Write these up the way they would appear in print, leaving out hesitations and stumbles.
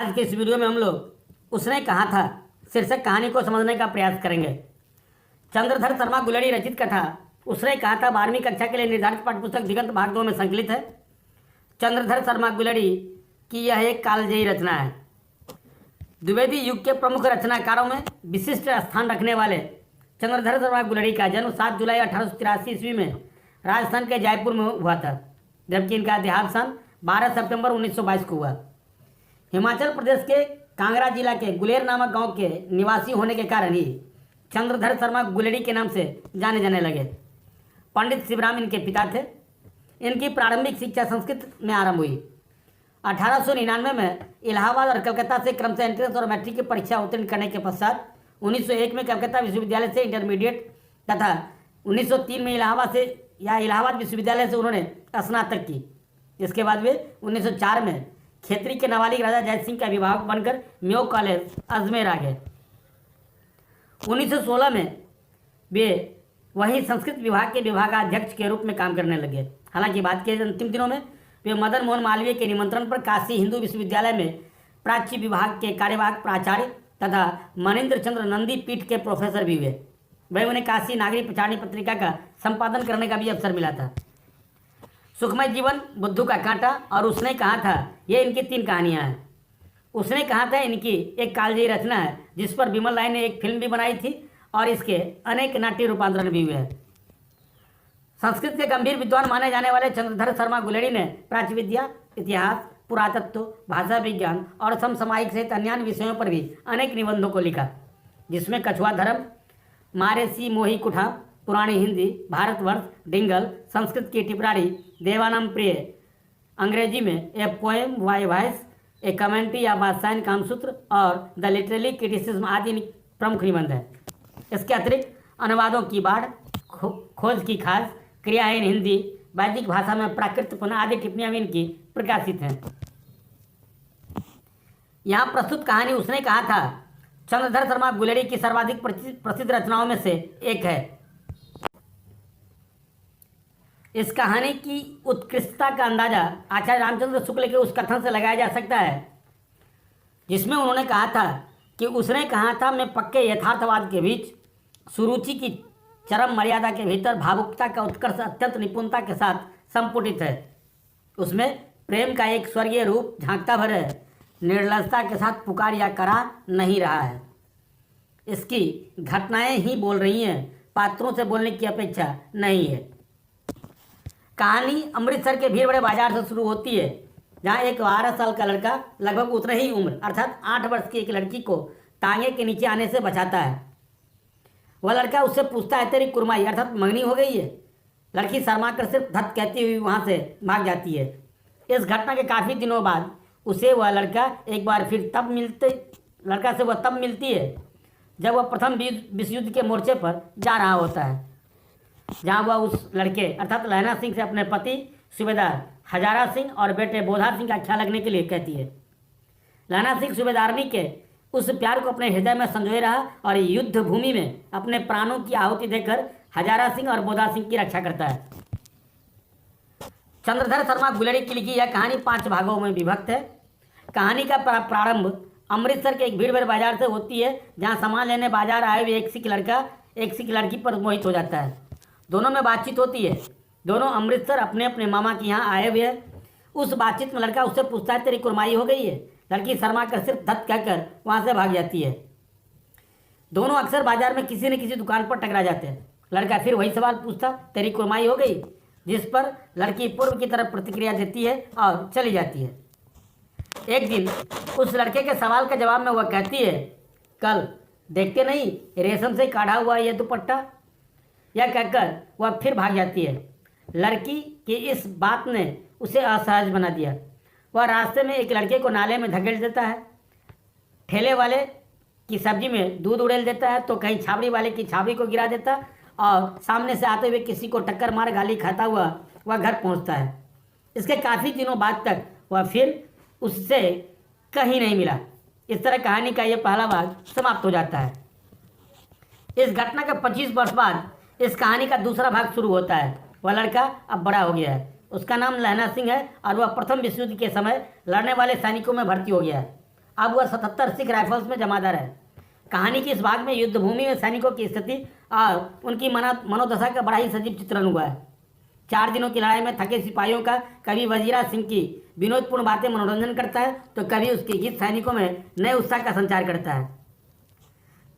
आज के इस वीडियो में हम लोग उसने कहा था शीर्षक कहानी को समझने का प्रयास करेंगे। चंद्रधर शर्मा गुलेरी रचित कथा उसने कहा था 12वीं कक्षा के लिए निर्धारित पाठ्यपुस्तक दिगंत भाग 2 में संकलित है। चंद्रधर शर्मा गुलेरी की यह एक कालजयी रचना है। द्विवेदी युग के प्रमुख रचनाकारों में विशिष्ट स्थान रखने वाले चंद्रधर शर्मा गुलेरी का जन्म 7 जुलाई 1883 ईस्वी में राजस्थान के जयपुर में हुआ था, जबकि इनका देहांत सन 12 सितंबर 1922 को हुआ। हिमाचल प्रदेश के कांगड़ा जिला के गुलेर नामक गांव के निवासी होने के कारण ही चंद्रधर शर्मा गुलेरी के नाम से जाने जाने लगे। पंडित शिवराम इनके पिता थे। इनकी प्रारंभिक शिक्षा संस्कृत में आरंभ हुई। 1899 में इलाहाबाद और कलकत्ता से क्रमशः एंट्रेंस और मैट्रिक की परीक्षा उत्तीर्ण करने के पश्चात 1901 में कलकत्ता विश्वविद्यालय से इंटरमीडिएट तथा 1903 में इलाहाबाद विश्वविद्यालय से उन्होंने स्नातक की। इसके बाद वे 1904 में खेतरी के नाबालिग राजा जय सिंह का अभिभावक बनकर मेयो कॉलेज अजमेर आ गए। 1916 में वे वहीं संस्कृत विभाग के विभागाध्यक्ष के रूप में काम करने लगे। हालांकि बाद के अंतिम दिनों में वे मदन मोहन मालवीय के निमंत्रण पर काशी हिंदू विश्वविद्यालय में प्राच्य विभाग के कार्यवाहक प्राचार्य तथा मनेन्द्र चंद्र नंदी पीठ के प्रोफेसर भी हुए। वहीं उन्हें काशी नागरिक प्रचारणी पत्रिका का संपादन करने का भी अवसर मिला था। सुखमय जीवन, बुद्धू का कांटा और उसने कहा था, ये इनकी 3 कहानियां हैं। उसने कहा था इनकी एक कालजयी रचना है जिस पर बिमल राय ने एक फिल्म भी बनाई थी और इसके अनेक नाट्य रूपांतरण भी हुए हैं। संस्कृत के गंभीर विद्वान माने जाने वाले चंद्रधर शर्मा गुलेरी ने प्राच्य विद्या, इतिहास, पुरातत्व, भाषा विज्ञान और समसामयिक सहित अन्य विषयों पर भी अनेक निबंधों को लिखा, जिसमें कछुआ धर्म, मारेसी मोही कुठा, पुरानी हिंदी, भारतवर्ष, डिंगल, संस्कृत की टिप्पणी, देवानाम प्रिय, अंग्रेजी में a poem why voice, a commentary या बादशाह कामसूत्र और द लिटरेरी क्रिटिसिज्म आदि प्रमुख निबंध है। इसके अतिरिक्त अनुवादों की बाढ़, खोज की खास, क्रियाहीन हिंदी, वैदिक भाषा में प्राकृतपन आदि टिप्पणियां भी इनकी प्रकाशित हैं। यहाँ प्रस्तुत कहानी उसने कहा था चंद्रधर शर्मा गुलेरी की सर्वाधिक प्रसिद्ध रचनाओं में से एक है। इस कहानी की उत्कृष्टता का अंदाजा आचार्य रामचंद्र शुक्ल के उस कथन से लगाया जा सकता है जिसमें उन्होंने कहा था कि उसने कहा था मैं पक्के यथार्थवाद के बीच सुरुचि की चरम मर्यादा के भीतर भावुकता का उत्कर्ष अत्यंत निपुणता के साथ संपुटित है। उसमें प्रेम का एक स्वर्गीय रूप झांकता भर है, निर्लजता के साथ पुकार या करा नहीं रहा है। इसकी घटनाएं ही बोल रही हैं, पात्रों से बोलने की अपेक्षा नहीं है। कहानी अमृतसर के भीड़ बड़े बाजार से शुरू होती है, जहाँ एक 12 साल का लड़का लगभग उतने ही उम्र अर्थात 8 वर्ष की एक लड़की को टांगे के नीचे आने से बचाता है। वह लड़का उससे पूछता है तेरी कुरमाई अर्थात मंगनी हो गई है। लड़की शर्मा कर सिर्फ धत कहती हुई वहाँ से भाग जाती है। इस घटना के काफ़ी दिनों बाद उसे वह लड़का एक बार फिर तब मिलती है जब वह प्रथम विश्व युद्ध के मोर्चे पर जा रहा होता है, जहाँ वह उस लड़के अर्थात लहना सिंह से अपने पति सूबेदार हजारा सिंह और बेटे बोधा सिंह का ख्याल रखने के लिए कहती है। लहना सिंह सूबेदारनी के उस प्यार को अपने हृदय में संजोए रहा और युद्ध भूमि में अपने प्राणों की आहुति देकर हजारा सिंह और बोधा सिंह की रक्षा करता है। चंद्रधर शर्मा गुलेरी की लिखी यह कहानी 5 भागों में विभक्त है। कहानी का प्रारंभ अमृतसर के एक भीड़ भरे बाजार से होती है, जहाँ सामान लेने बाजार आए हुए एक सिख लड़की पर मोहित हो जाता है। दोनों में बातचीत होती है। दोनों अमृतसर अपने अपने मामा के यहाँ आए हुए हैं। उस बातचीत में लड़का उससे पूछता है तेरी कुरमाई हो गई है। लड़की शर्मा कर सिर्फ धत कहकर वहाँ से भाग जाती है। दोनों अक्सर बाजार में किसी न किसी दुकान पर टकरा जाते हैं। लड़का फिर वही सवाल पूछता तेरी कुरमाई हो गई, जिस पर लड़की पूर्व की तरफ प्रतिक्रिया देती है और चली जाती है। एक दिन उस लड़के के सवाल के जवाब में वह कहती है कल देखते नहीं रेशम से काढ़ा हुआ यह दुपट्टा, यह कहकर वह फिर भाग जाती है। लड़की की इस बात ने उसे असहज बना दिया। वह रास्ते में एक लड़के को नाले में धकेल देता है, ठेले वाले की सब्जी में दूध उड़ेल देता है तो कहीं छाबड़ी वाले की छाबड़ी को गिरा देता और सामने से आते हुए किसी को टक्कर मार गाली खाता हुआ वह घर पहुंचता है। इसके काफ़ी दिनों बाद तक वह फिर उससे कहीं नहीं मिला। इस तरह कहानी का यह पहला भाग समाप्त हो जाता है। इस घटना के 25 वर्ष बाद इस कहानी का दूसरा भाग शुरू होता है। वह लड़का अब बड़ा हो गया है। उसका नाम लहना सिंह है और वह प्रथम विश्व युद्ध के समय लड़ने वाले सैनिकों में भर्ती हो गया है। अब वह 77 सिख राइफल्स में जमादार है। कहानी के इस भाग में युद्ध भूमि में सैनिकों की स्थिति और उनकी मनोदशा का बड़ा ही सजीव चित्रण हुआ है। 4 दिनों की लड़ाई में थके सिपाहियों का कभी वजीरा सिंह की विनोदपूर्ण बातें मनोरंजन करता है तो कभी उसके गीत सैनिकों में नए उत्साह का संचार करता है।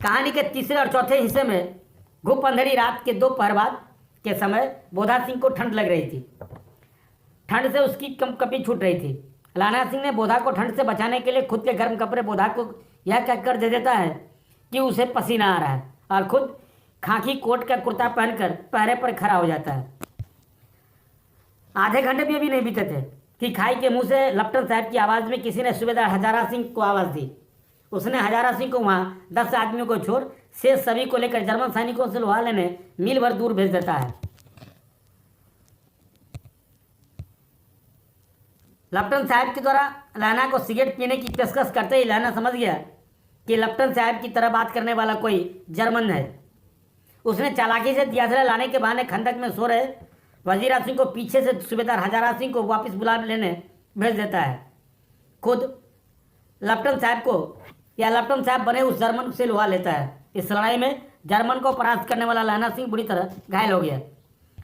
कहानी के तीसरे और चौथे हिस्से में घुप अंधेरी रात के 2 पहर बाद के समय बोधा सिंह को ठंड लग रही थी। ठंड से उसकी कपकपी छूट रही थी। लाना सिंह ने बोधा को ठंड से बचाने के लिए खुद के गर्म कपड़े बोधा को यह कहकर दे देता है कि उसे पसीना आ रहा है और खुद खाकी कोट का कुर्ता पहनकर पहरे पर खड़ा हो जाता है। आधे घंटे भी अभी नहीं बीते थे कि खाई के मुंह से लपटन साहब की आवाज़ में किसी ने सूबेदार हजारा सिंह को आवाज़ दी। उसने हजारा सिंह को वहाँ 10 आदमियों को छोड़ शेष सभी को लेकर जर्मन सैनिकों से लोहा लेने मील भर दूर भेज देता है। लप्टन साहब के द्वारा लैना को सिगरेट पीने की पेशकश करते ही लैना समझ गया कि लप्टन साहब की तरह बात करने वाला कोई जर्मन है। उसने चालाकी से दियासला लाने के बहाने खंदक में सो रहे वजीरा सिंह को पीछे से सूबेदार हजारा सिंह को वापस बुला लेने भेज देता है। खुद लप्टन साहब को या लप्टन साहब बने उस जर्मन से लोहा लेता है। इस लड़ाई में जर्मन को परास्त करने वाला लैना सिंह बुरी तरह घायल हो गया।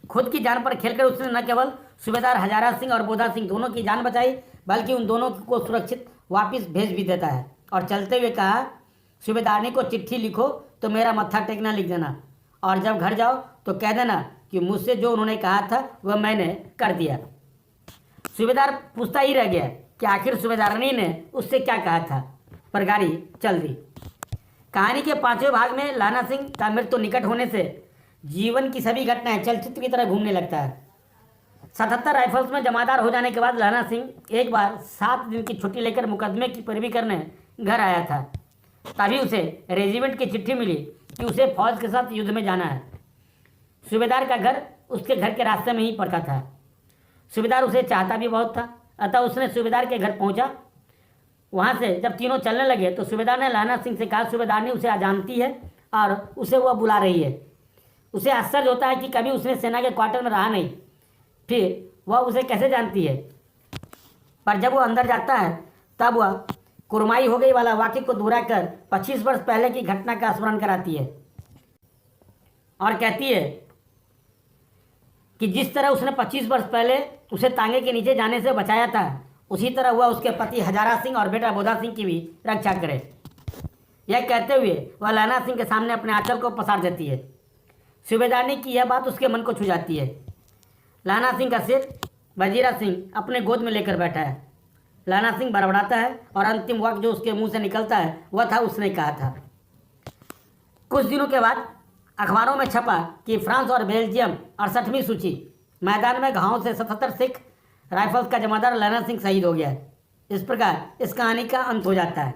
खुद की जान पर खेलकर उसने न केवल सूबेदार हजारा सिंह और बोधा सिंह दोनों की जान बचाई बल्कि उन दोनों को सुरक्षित वापस भेज भी देता है और चलते हुए कहा, सूबेदारनी को चिट्ठी लिखो तो मेरा मत्था टेकना लिख देना और जब घर जाओ तो कह देना कि मुझसे जो उन्होंने कहा था वह मैंने कर दिया। सूबेदार पूछता ही रह गया कि आखिर सूबेदारनी ने उससे क्या कहा था, पर गाड़ी चल दी। कहानी के 5वें भाग में लाना सिंह का मृत्यु निकट होने से जीवन की सभी घटनाएं चलचित्र की तरह घूमने लगता है। 77 राइफल्स में जमादार हो जाने के बाद लाना सिंह एक बार 7 दिन की छुट्टी लेकर मुकदमे की पैरवी करने घर आया था। तभी उसे रेजिमेंट की चिट्ठी मिली कि उसे फौज के साथ युद्ध में जाना है। सूबेदार का घर उसके घर के रास्ते में ही पड़ता था। सूबेदार उसे चाहता भी बहुत था, अतः उसने सूबेदार के घर पहुंचा। वहां से जब तीनों चलने लगे तो सूबेदार ने लाना सिंह से कहा, सूबेदारनी उसे जानती है और उसे वह बुला रही है। उसे आश्चर्य होता है कि कभी उसने सेना के क्वार्टर में रहा नहीं, फिर वह उसे कैसे जानती है। पर जब वह अंदर जाता है तब वह कुरमाई हो गई वाला वाक्य को दोहरा कर 25 वर्ष पहले की घटना का स्मरण कराती है और कहती है कि जिस तरह उसने 25 वर्ष पहले उसे तांगे के नीचे जाने से बचाया था उसी तरह वह उसके पति हजारा सिंह और बेटा बोधा सिंह की भी रक्षा करे। यह कहते हुए वह लाना सिंह के सामने अपने आंचल को पसार देती है। सूबेदारनी की यह बात उसके मन को छू जाती है। लाना सिंह का सिर वजीरा सिंह अपने गोद में लेकर बैठा है। लाना सिंह बड़बड़ाता है और अंतिम वाक्य जो उसके मुंह से निकलता है वह था, उसने कहा था। कुछ दिनों के बाद अखबारों में छपा कि फ्रांस और बेल्जियम 68वीं सूची मैदान में घावों से 77 सिख राइफल्स का जमादार लाना सिंह शहीद हो गया है। इस प्रकार इस कहानी का अंत हो जाता है।